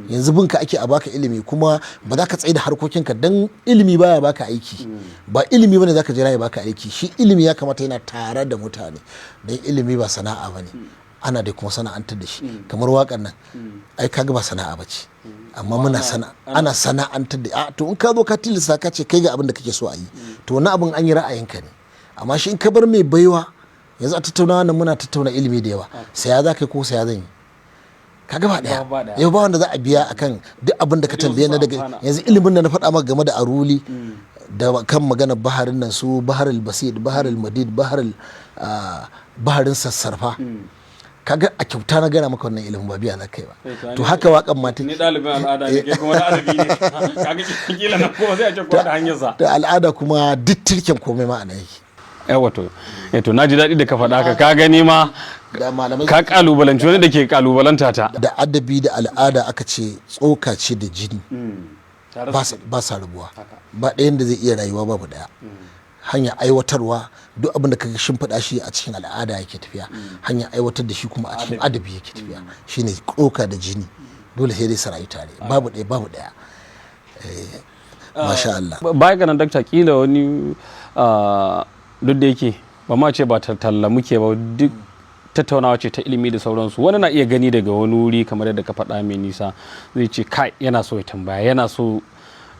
yanzu binka ake a baka ilimi kuma ba za ka tsaye da harkokinka dan ilimi baya baka aiki ba ilimi bane zaka jira ya baka aiki shi ilimi ya kamata yana tare da mutane dan ilimi ba sana'a bane ana da kuma sana'antar da shi kamar waƙar nan ai kaga ba sana'a bace amma muna ana sana'antar da to in ka zo ka tilasta ka ce kai ga abin da kake so a yi to wannan abin an yi ra'ayinka ne amma shi in ka bar mai baiwa yanzu a tattauna nan muna tattauna ilimi da yawa sai ya za ka yi ko sai ya zan yi ka gaba daya yau ba wanda za a biya akan duk abin da ka tambaye na daga yanzu ilimin da na faɗa maka game da aruli da kan magana baharin nan su baharul basid baharul madid baharin sassarfa kaga a kyauta na gana maka wannan ilimin ba biya za ka yi ba to haka waƙan mata ni ɗalibin al'ada ne kai kuma na adabi ne kaga kila na kuma sai a ce ko da hanyar sa da al'ada kuma duk tirken komai ma ana yake yawa to na ji daɗi da ka faɗa ka gani ma ka kalubalanci wani da ke kalubalanta ta da adabi da al'ada aka ce tsoka ce da jini ba sa rabuwa ba ɗayan da zai iya rayuwa babu ɗaya hanyar aiwatarwa duk abin da kaga shimfiɗa shi a cikin al'ada yake tafiya hanyar aiwatar da shi kuma a cikin adabi yake tafiya shine tsoka da jini dole sai dai su rayu tare babu ɗaya masha Allah baya ga nan dakta kila wani duk da yake ba ma ce ba talla muke ba duk tattaunawa ce ta ilimi da sauransu wani na iya gani daga wani wuri kamar yadda ka faɗa mai nisa zai ce kai yana so ya tambaya yana so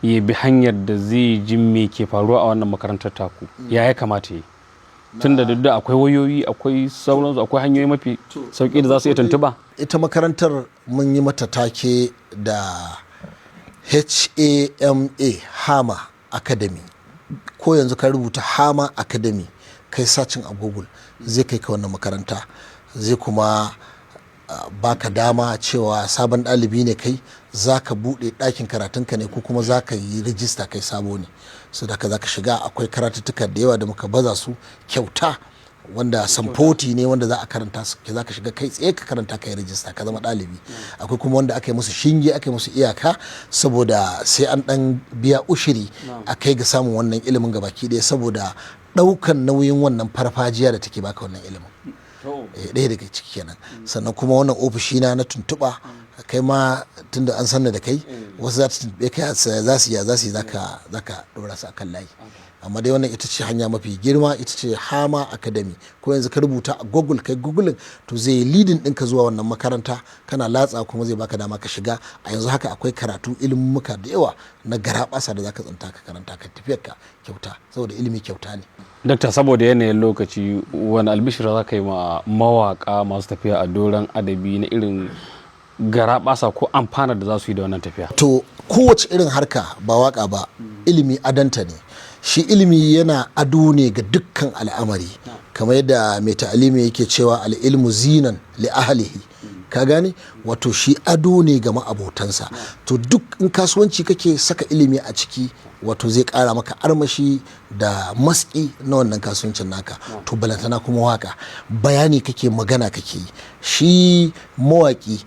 ya bi hanyar da zai ji me ke faruwa a wannan makarantar taku ya kamata yi tun da duk akwai wayoyi akwai sauransu akwai hanyoyi mafi sauki da za su iya tuntuba ita makarantar mun yi mata take da HAMA Academy ko yanzu ka rubuta HAMA Academy kai sacin a Google zai kai ka wannan makaranta zai kuma baka dama cewa sabon ɗalibi ne kai za ka buɗe ɗakin karatunka ne ko kuma za ka yi rijista kai sabo ne so da za ka shiga akwai karatuttuka da yawa da muka baza su kyauta wanda samfoti ne wanda za a karanta su za ka shiga kai tsaye ka karanta ka yi rijista ka zama ɗalibi akwai kuma wanda aka yi musu shinge aka yi musu iyaka saboda sai an ɗan biya ushiri a kai ga samun wannan ilimin gabaki ɗaya saboda ɗaukan nauyin wannan farfajiya da take baka wannan ilimin ɗaya daga ciki kenan sannan kuma wannan ofishina na tuntuɓa kai ma tunda an sanna da kai wasu za ta tuntuɓe kai za su yi za ka ɗora su akan layi amma dai wannan ita ce hanya mafi girma ita ce HAMA Academy ko yanzu ka rubuta a Google kai Google to zai leading ɗinka zuwa wannan makaranta kana latsa kuma zai baka dama ka shiga a yanzu haka akwai karatu ilimuka da yawa na garaɓasa da zaka tsanta ka karanta ka tafiyar ka kyauta saboda ilimi kyauta ne dakta saboda yanayin lokaci wani albishir za ka yi ma mawaka masu tafiya a doron adabi na irin garaɓasa ko amfana da za su yi da wannan tafiya to kowace irin harka ba waka ba ilimi adanta ne shi ilimi yana ado ne ga dukkan al'amari kamar yadda mai ta'alimi yake cewa al'ilmu zinan li ahlihi ka gane wato shi ado ne ga ma'abotansa to duk in kasuwanci kake saka ilimi a ciki wato zai kara maka armashi da maski na wannan kasuwancin naka to balantana kuma waka bayani kake magana kake shi mawaki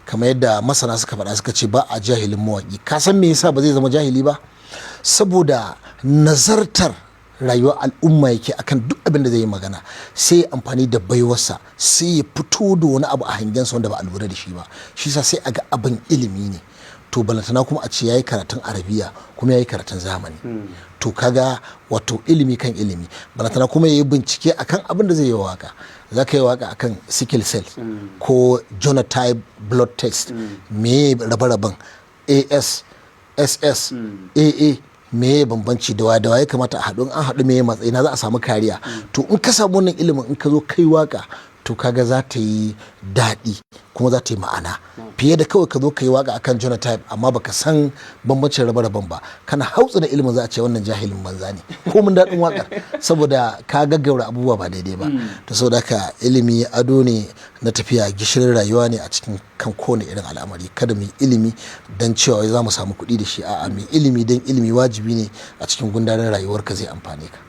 kamar yadda masana suka faɗa suka ce ba a jahilin mawaki ka san me yasa ba zai zama jahili ba saboda nazartar rayuwar al'umma yake akan duk abin da zai yi magana sai ya amfani da baiwarsa sai ya fito da wani abu a hangensa wanda ba a lura da shi ba shi sa sai a ga abin ilimi ne to balantana kuma a ce yayi karatun arabiya kuma yayi karatun zamani to kaga wato ilimi kan ilimi balantana kuma yayi bincike akan abin da zai yi waka za ka yi waka akan sickle cell ko genotype blood test me rabe-raben AS SS AA me bambanci da wa ya kamata a haɗu an haɗu me matsayi na za a samu kariya to in ka samu wannan ilimin in ka zo kai waka to kaga za ta yi daɗi kuma za ta yi ma'ana fiye da kawai ka zo ka yi waka akan genotype amma baka san bambancin rabe-raben ba kana hautsa da ilimin za a ce wannan jahilin banza ne ko mun daɗin wakar saboda ka gaggaura abubuwa ba daidai ba to saboda haka ilimi ado ne na tafiya gishirin rayuwa ne a cikin kan kowane irin al'amari kada mu yi ilimi don cewa za mu samu kuɗi da shi a'a mu ilimi don ilimi wajibi ne a cikin gundarin rayuwarka zai amfane ka